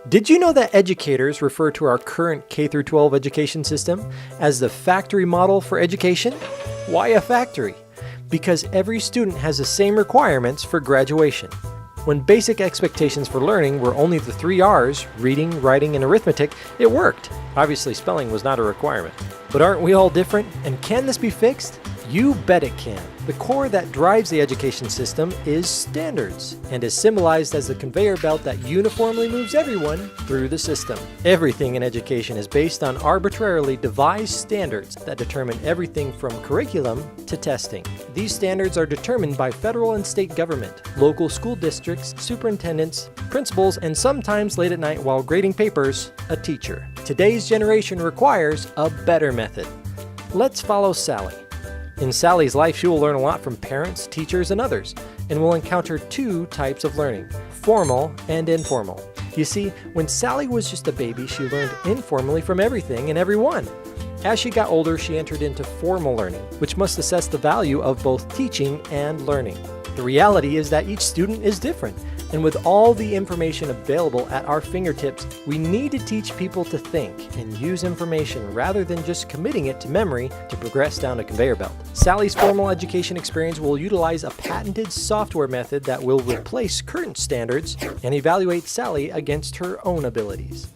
Did you know that educators refer to our current K-12 education system as the factory model for education? Why a factory? Because every student has the same requirements for graduation. When basic expectations for learning were only the 3 R's, reading, writing, and arithmetic, it worked. Obviously, spelling was not a requirement. But aren't we all different? And can this be fixed? You bet it can. The core that drives the education system is standards, and is symbolized as the conveyor belt that uniformly moves everyone through the system. Everything in education is based on arbitrarily devised standards that determine everything from curriculum to testing. These standards are determined by federal and state government, local school districts, superintendents, principals, and sometimes late at night while grading papers, a teacher. Today's generation requires a better method. Let's follow Sally. In Sally's life, she will learn a lot from parents, teachers, and others, and will encounter 2 types of learning, formal and informal. You see, when Sally was just a baby, she learned informally from everything and everyone. As she got older, she entered into formal learning, which must assess the value of both teaching and learning. The reality is that each student is different, and with all the information available at our fingertips, we need to teach people to think and use information rather than just committing it to memory to progress down a conveyor belt. Sally's formal education experience will utilize a patented software method that will replace current standards and evaluate Sally against her own abilities.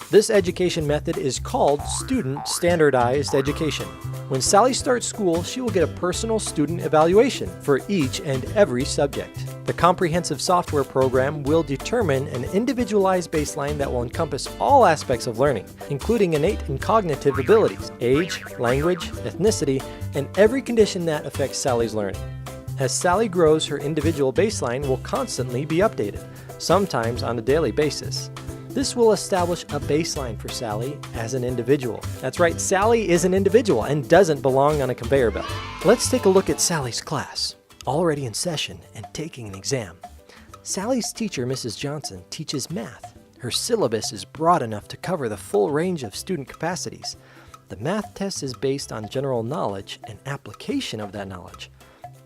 This education method is called Student Standardized Education. When Sally starts school, she will get a personal student evaluation for each and every subject. The comprehensive software program will determine an individualized baseline that will encompass all aspects of learning, including innate and cognitive abilities, age, language, ethnicity, and every condition that affects Sally's learning. As Sally grows, her individual baseline will constantly be updated, sometimes on a daily basis. This will establish a baseline for Sally as an individual. That's right, Sally is an individual and doesn't belong on a conveyor belt. Let's take a look at Sally's class, already in session and taking an exam. Sally's teacher, Mrs. Johnson, teaches math. Her syllabus is broad enough to cover the full range of student capacities. The math test is based on general knowledge and application of that knowledge.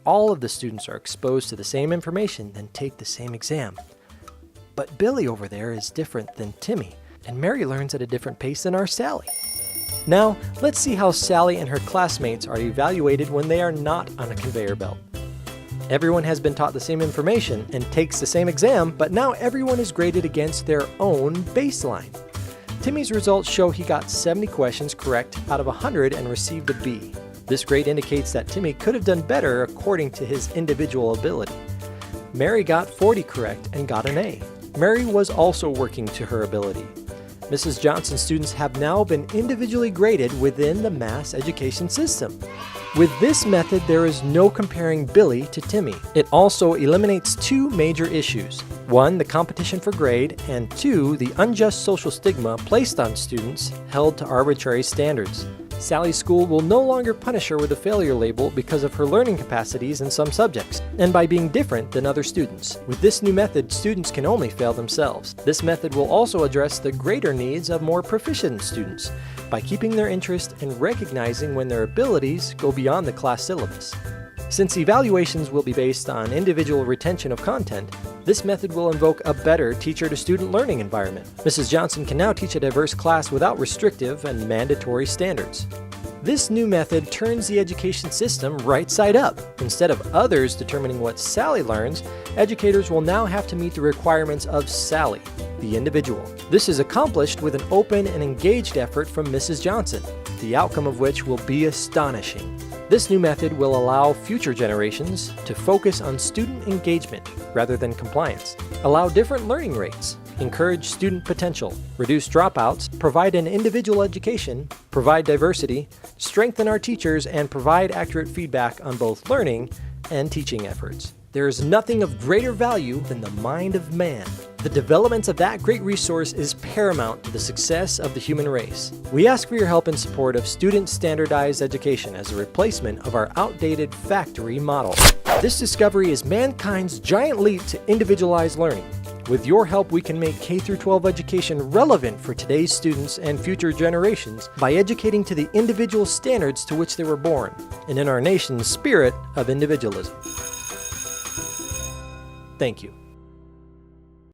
All of the students are exposed to the same information, then take the same exam. But Billy over there is different than Timmy, and Mary learns at a different pace than our Sally. Now, let's see how Sally and her classmates are evaluated when they are not on a conveyor belt. Everyone has been taught the same information and takes the same exam, but now everyone is graded against their own baseline. Timmy's results show he got 70 questions correct out of 100 and received a B. This grade indicates that Timmy could have done better according to his individual ability. Mary got 40 correct and got an A. Mary was also working to her ability. Mrs. Johnson's students have now been individually graded within the mass education system. With this method, there is no comparing Billy to Timmy. It also eliminates 2 major issues. 1, the competition for grade, and 2, the unjust social stigma placed on students held to arbitrary standards. Sally's school will no longer punish her with a failure label because of her learning capacities in some subjects, and by being different than other students. With this new method, students can only fail themselves. This method will also address the greater needs of more proficient students by keeping their interest and recognizing when their abilities go beyond the class syllabus. Since evaluations will be based on individual retention of content, this method will invoke a better teacher-to-student learning environment. Mrs. Johnson can now teach a diverse class without restrictive and mandatory standards. This new method turns the education system right side up. Instead of others determining what Sally learns, educators will now have to meet the requirements of Sally, the individual. This is accomplished with an open and engaged effort from Mrs. Johnson, the outcome of which will be astonishing. This new method will allow future generations to focus on student engagement rather than compliance, allow different learning rates, encourage student potential, reduce dropouts, provide an individual education, provide diversity, strengthen our teachers, and provide accurate feedback on both learning and teaching efforts. There is nothing of greater value than the mind of man. The development of that great resource is paramount to the success of the human race. We ask for your help in support of student standardized education as a replacement of our outdated factory model. This discovery is mankind's giant leap to individualized learning. With your help, we can make K-12 education relevant for today's students and future generations by educating to the individual standards to which they were born, and in our nation's spirit of individualism. Thank you.